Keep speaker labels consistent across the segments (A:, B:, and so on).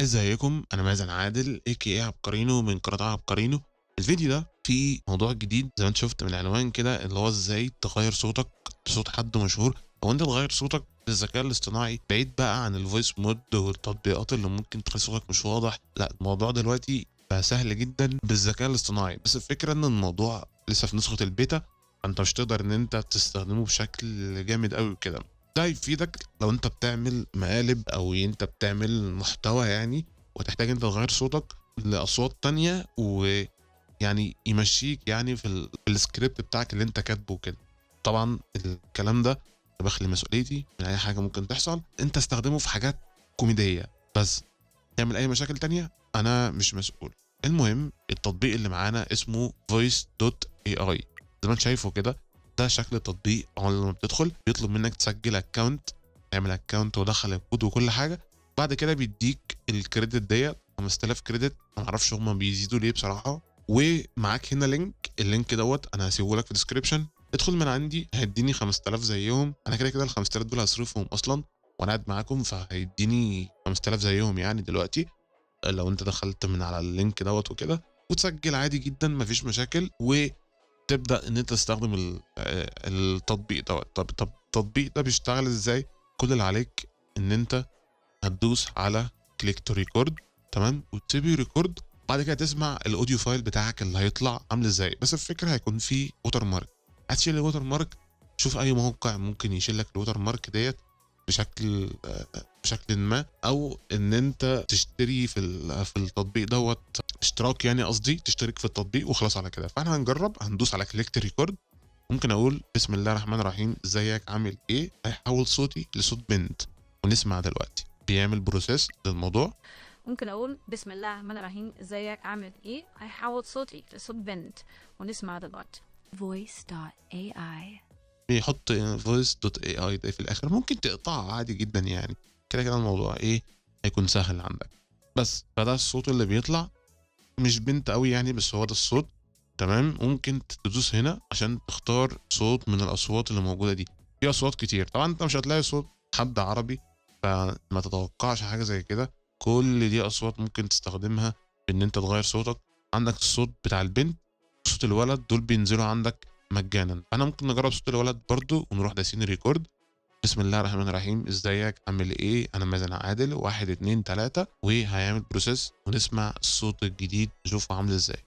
A: ازيكم؟ انا مازن عادل اي عبقرينو من قناه عبقرينو. الفيديو ده فيه موضوع جديد زي ما انت شفت من العنوان كده، اللي هو ازاي تغير صوتك لصوت حد مشهور، او انت تغير صوتك بالذكاء الاصطناعي، بعيد بقى عن الفويس مود والتطبيقات اللي ممكن تخلي صوتك مش واضح. لا، الموضوع دلوقتي بقى سهل جدا بالذكاء الاصطناعي، بس الفكره ان الموضوع لسه في نسخه البيتا، فانت مش تقدر ان انت تستخدمه بشكل جامد قوي كده. ده هيفيدك لو انت بتعمل مقالب او انت بتعمل محتوى يعني، وتحتاج انت تغير صوتك لاصوات تانية، ويعني يمشيك يعني في السكريبت بتاعك اللي انت كاتبه كده. طبعا الكلام ده بخلي مسؤوليتي من اي حاجه ممكن تحصل. انت استخدمه في حاجات كوميديه بس، تعمل اي مشاكل تانية انا مش مسؤول. المهم التطبيق اللي معانا اسمه voice.ai، زي ما انت شايفه كده. ده شكل التطبيق. اول لما بتدخل بيطلب منك تسجل اكونت، تعمل اكونت ودخل الكود وكل حاجه. بعد كده بيديك الكريدت ديت 5000 كريدت، ما اعرفش هما بيزيدوا ليه بصراحه. ومعاك هنا اللينك دوت انا هسيبه لك في الديسكربشن. ادخل من عندي هيديني 5000 زيهم، انا كده كده ال 5000 دول هصرفهم اصلا وانا قاعد معاكم، فهيديني 5000 زيهم يعني دلوقتي. لو انت دخلت من على اللينك دوت وكده وتسجل عادي جدا مفيش مشاكل، وتبدا ان انت تستخدم التطبيق دوت. طب التطبيق ده بيشتغل ازاي؟ كل اللي عليك ان انت هتدوس على كليك تو ريكورد، تمام، وتسيبه ريكورد. بعد كده تسمع الاوديو فايل بتاعك اللي هيطلع عامل ازاي. بس الفكره هيكون فيه ووتر مارك. هتشيل الووتر مارك، شوف اي موقع ممكن يشيل لك الووتر مارك ديت بشكل ما، او ان انت تشتري في التطبيق دوت اشتراك، يعني قصدي تشترك في التطبيق وخلاص على كده. فاحنا هنجرب، هندوس على كليكت ريكورد. ممكن اقول بسم الله الرحمن الرحيم ازيك عامل ايه، هيحول صوتي لصوت بنت ونسمع دلوقتي بيعمل بروسيس للموضوع.
B: ممكن اقول بسم الله الرحمن الرحيم ازيك عامل ايه، هيحول صوتي لصوت بنت ونسمع دلوقتي.
C: voice.ai.
A: بيحط فويس دوت اي اي ده في الاخر، ممكن تقطعها عادي جدا يعني. كده كده الموضوع ايه، هيكون سهل عندك. بس فده الصوت اللي بيطلع، مش بنت قوي يعني، بس هو ده الصوت. تمام، ممكن تدوس هنا عشان تختار صوت من الاصوات اللي موجوده دي. في اصوات كتير طبعا، انت مش هتلاقي صوت حد عربي، فما تتوقعش حاجه زي كده. كل دي اصوات ممكن تستخدمها ان انت تغير صوتك. عندك الصوت بتاع البنت وصوت الولد، دول بينزلوا عندك مجانا. فانا ممكن نجرب صوت الولد برضو ونروح داسين ريكورد. بسم الله الرحمن الرحيم ازيك عامل ايه، انا مازن عادل، واحد اتنين تلاتة، وهيعمل بروسيس ونسمع الصوت الجديد نشوفه عامل ازاي.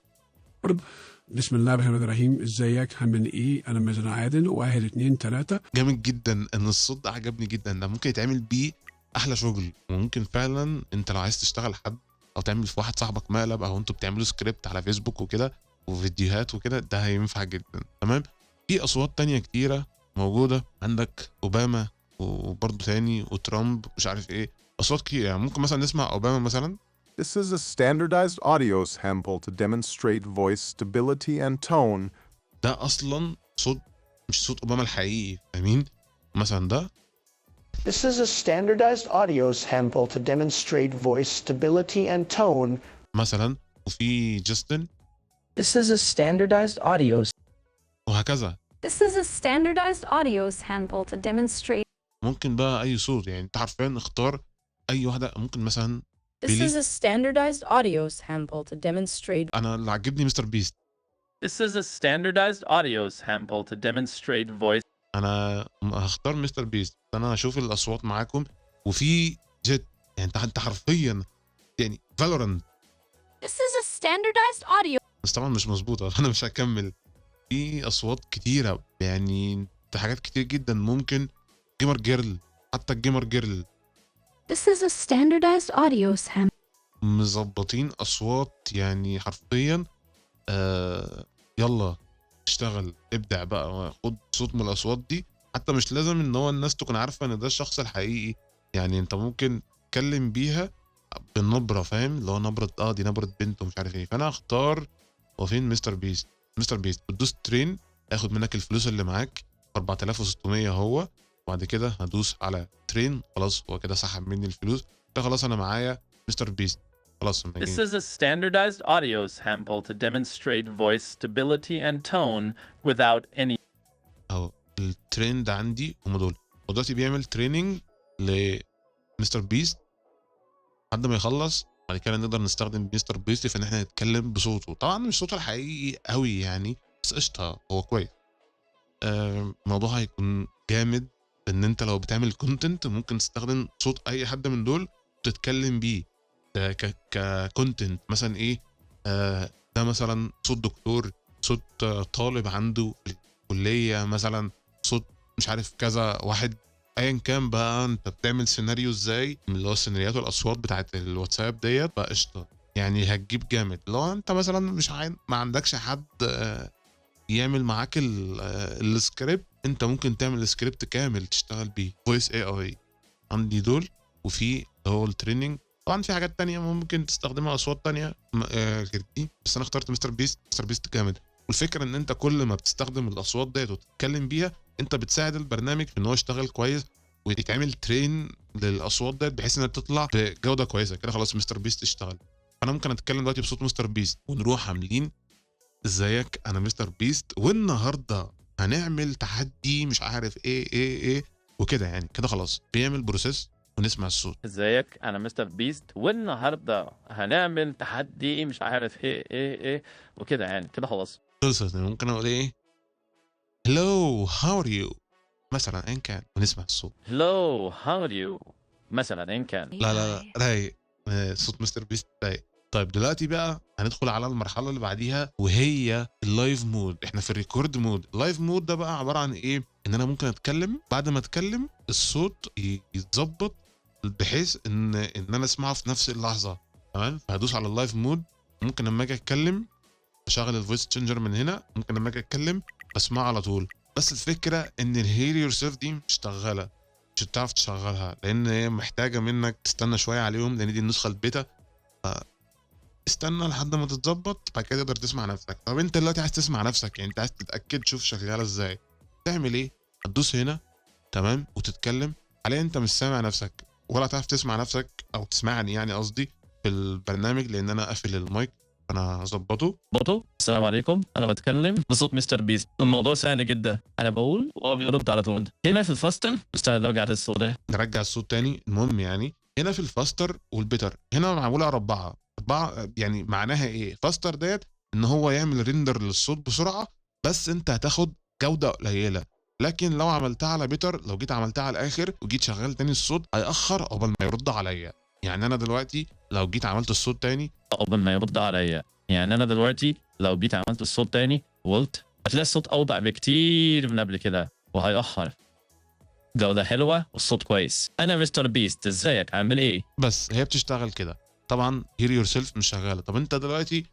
D: بسم الله الرحمن الرحيم ازيك عامل ايه، انا مازن عادل، واحد اتنين تلاتة.
A: جامد جدا ان الصوت ده عجبني جدا. ده ممكن يتعمل بيه احلى شغل، وممكن فعلا انت لو عايز تشتغل حد او تعمل في واحد صاحبك مقلب، او انتوا بتعملوا سكريبت على فيسبوك وكده وفيديوهات وكده، ده هينفع جدا. تمام. في اصوات تانية كتيرة موجودة، عندك اوباما وبرضه تاني وترامب مش عارف ايه، اصوات كتير يعني. ممكن مثلا نسمع اوباما مثلا.
E: This is a standardized audio sample to demonstrate voice stability and tone.
A: ده اصلا صوت مش صوت اوباما الحقيقي، فاهمين؟ مثلا ده
F: This is a standardized audio sample to demonstrate voice stability and tone.
A: مثلا، وفي جاستن،
F: This is a standardized audio
A: وهكذا.
C: This is a standardized audio sample to demonstrate.
A: ممكن بقى اي صوت يعني، انت حرفيا اختار اي واحده. ممكن مثلا
G: This
A: بيلي.
G: is a standardized audio sample to demonstrate.
A: انا اللي عجبني مستر بيست.
H: This is a standardized audio sample to demonstrate voice.
A: انا هختار مستر بيست. انا هشوف الاصوات معاكم. وفي جيت، يعني انت حرفيا يعني فالورانت.
C: This is a standardized audio.
A: بس طبعا مش مظبوطه فانا مش هكمل. في اصوات كتيره يعني، انت حاجات كتير جدا. ممكن جيمر جيرل، حتى الجيمر جيرل
C: This is a standardized audio sample.
A: مظبطين اصوات يعني حرفيا. يلا اشتغل ابدع بقى، خد صوت من الاصوات دي. حتى مش لازم ان هو الناس تكون عارفه ان ده الشخص الحقيقي، يعني انت ممكن تتكلم بيها بالنبره، فاهم؟ اللي هو نبره دي نبره بنت ومش عارف ايه. فانا هختار. وفين مستر بيست؟ مستر بيست بتدوس ترين، هاخد منك الفلوس اللي معاك 4600 هو. وبعد كده هدوس على ترين، خلاص هو كده سحب مني الفلوس. ده خلاص انا معايا مستر بيست. خلاص
H: This is a standardized audio sample to demonstrate voice stability and tone without any.
A: اهو الترين ده عندي هم دول. ودلوقتي بيعمل تريننج لمستر بيست. لحد ما يخلص. بعد كده نقدر نستخدم مستر بيست في ان احنا نتكلم بصوته. طبعا مش صوته الحقيقي قوي يعني، بس قشطه هو كويس. الموضوع هيكون جامد ان انت لو بتعمل كونتنت ممكن تستخدم صوت اي حد من دول وتتكلم بيه ككونتنت. مثلا ايه، ده مثلا صوت دكتور، صوت طالب عنده في الكليه، مثلا صوت مش عارف كذا واحد، ايا كان بقى. انت بتعمل سيناريو ازاي من اللي هو السيناريوهات والاصوات بتاعت الواتساب ديت بقى قشطه يعني، هتجيب جامد. لو انت مثلا مش ما عندكش حد يعمل معاك السكريبت، انت ممكن تعمل السكريبت كامل تشتغل بيه فويس اي اي. عندي دول، وفي هو التريننج. طبعا في حاجات تانية ممكن تستخدمها، اصوات تانية غير دي، بس انا اخترت مستر بيست. مستر بيست جامد. والفكره ان انت كل ما بتستخدم الاصوات ديت وتتكلم بيها، انت بتساعد البرنامج في ان هو يشتغل كويس ويتعمل ترين للاصوات ديت بحيث انها تطلع بجوده كويسه كده. خلاص مستر بيست اشتغل. انا ممكن اتكلم دلوقتي بصوت مستر بيست ونروح عاملين ازيك انا مستر بيست والنهارده هنعمل تحدي مش عارف ايه وكده يعني. كده خلاص بيعمل بروسيس ونسمع الصوت.
H: ازيك انا مستر بيست والنهارده هنعمل تحدي مش عارف ايه وكده يعني. كده خلاص
A: خلصت. ممكن اقول ايه، hello how are you مثلا ان كان، ونسمع الصوت.
H: hello how are you مثلا ان كان.
A: لا رايق. صوت مستر بيست رايق. طيب دلوقتي بقى هندخل على المرحله اللي بعديها، وهي اللايف مود. احنا في الريكورد مود. اللايف مود ده بقى عباره عن ايه، ان انا ممكن اتكلم، بعد ما اتكلم الصوت يتظبط بحيث ان انا اسمعه في نفس اللحظه. تمام. فهدوس على اللايف مود. ممكن لما اجي اتكلم اشغل الفويس تشينجر من هنا، ممكن لما اجي اتكلم اسمعه على طول. بس الفكره ان الهير يور سيلف دي مش شغاله، مش هتعرف تشغلها لان هي محتاجه منك تستنى شويه عليهم، لان دي النسخه البيتا. استنى لحد ما تتظبط، بعد كده تقدر تسمع نفسك. طب انت دلوقتي عايز تسمع نفسك، يعني انت عايز تتاكد تشوف شغاله ازاي، تعمل ايه؟ هتدوس هنا تمام وتتكلم. حاليا انت مش سامع نفسك ولا تعرف تسمع نفسك او تسمعني يعني قصدي في البرنامج، لان انا قافل المايك. انا هظبطه.
I: السلام عليكم، انا بتكلم بصوت مستر بيست. الموضوع سهل جدا، انا بقول وهو بيرد على طول. هنا في الفاستن استنى ارجع الصوت ده،
A: نرجع الصوت تاني. المهم يعني هنا في الفاستر والبيتر هنا معموله 4 يعني. معناها ايه فاستر ديت؟ ان هو يعمل ريندر للصوت بسرعه، بس انت هتاخد جوده قليله. لكن لو عملتها على بيتر، لو جيت عملتها على الاخر وجيت شغال تاني الصوت، هيأخر قبل ما يرد عليا. يعني انا دلوقتي لو جيت عملت الصوت تاني
I: قبل ما يرد عليا. يعني انا دلوقتي لو جيت عملت الصوت تاني وقلت، هتلاقي الصوت اوضح بكتير من قبل كده وهيأخر. جودة حلوة والصوت كويس. انا مستر بيست، ازيك عامل ايه؟
A: بس هي بتشتغل كده. طبعا هير يور سيلف مش شغاله. طب انت دلوقتي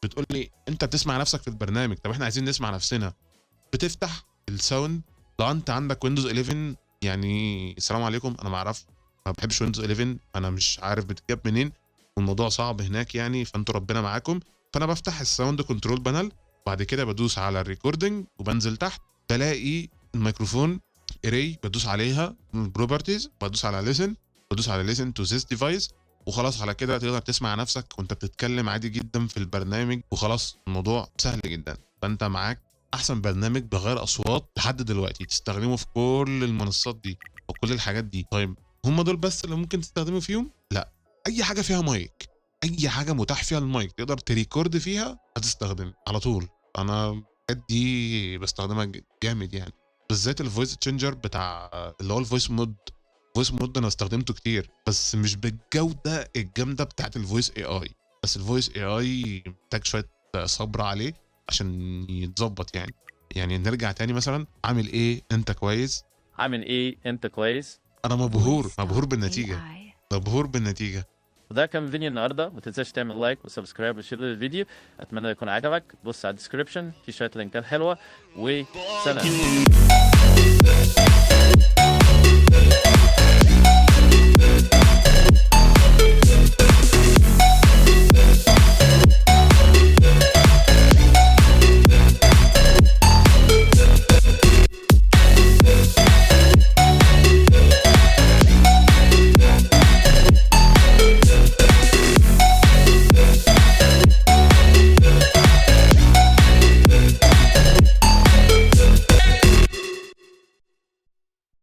A: بتقول لي انت بتسمع نفسك في البرنامج، طب احنا عايزين نسمع نفسنا. بتفتح الساوند. لو انت عندك ويندوز 11 يعني السلام عليكم، انا ما بحبش ويندوز 11، انا مش عارف بتجاب منين والموضوع صعب هناك يعني، فانتوا ربنا معاكم. فانا بفتح الساوند كنترول بانل، بعد كده بدوس على الريكوردنج وبنزل تحت بلاقي الميكروفون اري، بدوس عليها بروبرتيز، بدوس على ليسن، بدوس على ليسن تو ذيس ديفايس، وخلاص على كده تقدر تسمع نفسك وانت بتتكلم عادي جدا في البرنامج، وخلاص الموضوع سهل جدا. فانت معاك احسن برنامج بغير اصوات لحد دلوقتي تستخدمه في كل المنصات دي وكل الحاجات دي. طيب هم دول بس اللي ممكن تستخدمه فيهم؟ لا، اي حاجه فيها مايك، اي حاجه متاح فيها المايك تقدر تريكورد فيها هتستخدم على طول. انا دي بستخدمها جامد يعني، بالذات الفويس تشينجر بتاع اللي هو الفويس مود. الفويس مود انا استخدمته كتير بس مش بالجوده الجامده بتاعت الفويس اي اي. بس الفويس اي اي محتاج شويه صبر عليه عشان يتظبط يعني. يعني نرجع تاني، مثلا عامل ايه انت كويس؟
H: عامل ايه انت كويس؟
A: انا مبهور بالنتيجه، مبهور بالنتيجه.
H: وده كان فيديو النهارده. ما تنساش تعمل لايك وسبسكرايب وشير للفيديو. اتمنى يكون عجبك. بص على الديسكربشن في شويه لينكات حلوه. وسلام.